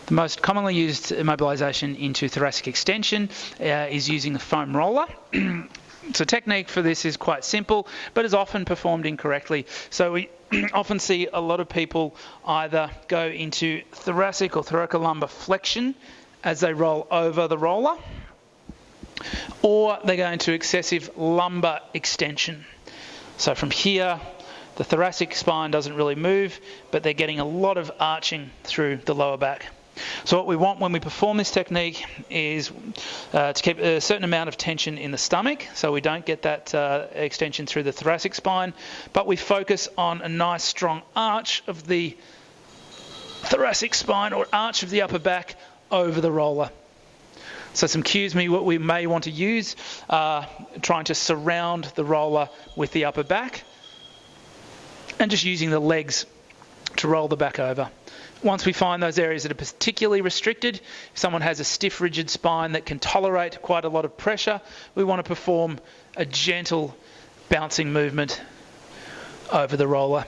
The most commonly used immobilisation into thoracic extension is using the foam roller. So technique for this is quite simple, but is often performed incorrectly. So we often see a lot of people either go into thoracic or thoracolumbar flexion as they roll over the roller, or they go into excessive lumbar extension. So from here, the thoracic spine doesn't really move, but they're getting a lot of arching through the lower back. So what we want when we perform this technique is to keep a certain amount of tension in the stomach, so we don't get that extension through the thoracic spine, but we focus on a nice strong arch of the thoracic spine or arch of the upper back over the roller. So some cues what we may want to use are trying to surround the roller with the upper back and just using the legs to roll the back over. Once we find those areas that are particularly restricted, if someone has a stiff, rigid spine that can tolerate quite a lot of pressure, we want to perform a gentle bouncing movement over the roller.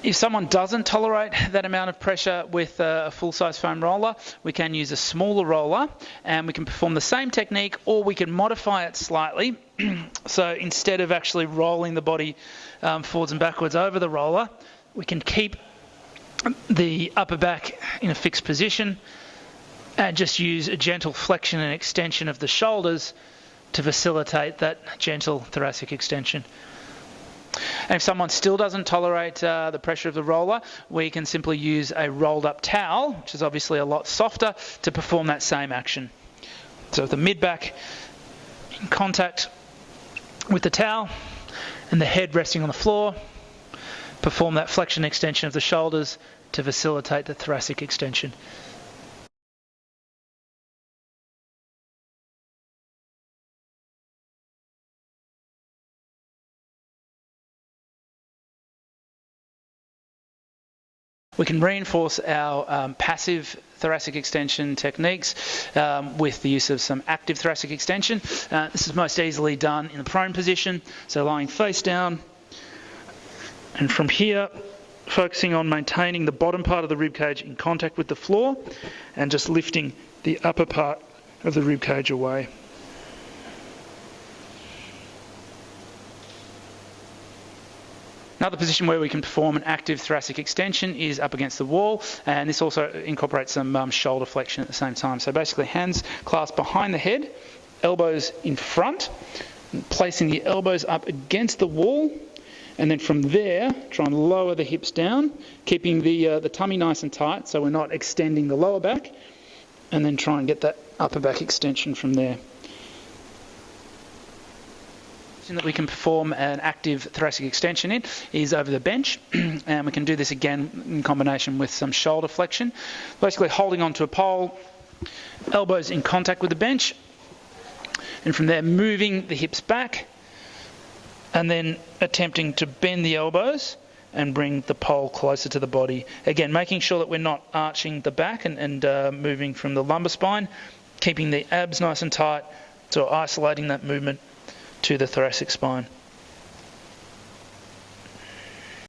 If someone doesn't tolerate that amount of pressure with a full-size foam roller, we can use a smaller roller and we can perform the same technique, or we can modify it slightly. So instead of actually rolling the body forwards and backwards over the roller, we can keep the upper back in a fixed position and just use a gentle flexion and extension of the shoulders to facilitate that gentle thoracic extension. And if someone still doesn't tolerate the pressure of the roller, we can simply use a rolled up towel, which is obviously a lot softer, to perform that same action. So with the mid-back in contact with the towel and the head resting on the floor, perform that flexion extension of the shoulders to facilitate the thoracic extension. We can reinforce our passive thoracic extension techniques with the use of some active thoracic extension. This is most easily done in the prone position, so lying face down, and from here focusing on maintaining the bottom part of the ribcage in contact with the floor and just lifting the upper part of the ribcage away. Another position where we can perform an active thoracic extension is up against the wall, and this also incorporates some shoulder flexion at the same time. So basically hands clasped behind the head, elbows in front, placing the elbows up against the wall, and then from there try and lower the hips down, keeping the tummy nice and tight so we're not extending the lower back, and then try and get that upper back extension from there. That we can perform an active thoracic extension in is over the bench, and we can do this again in combination with some shoulder flexion, basically holding onto a pole, elbows in contact with the bench, and from there moving the hips back and then attempting to bend the elbows and bring the pole closer to the body. Again, making sure that we're not arching the back and moving from the lumbar spine, keeping the abs nice and tight, so isolating that movement to the thoracic spine.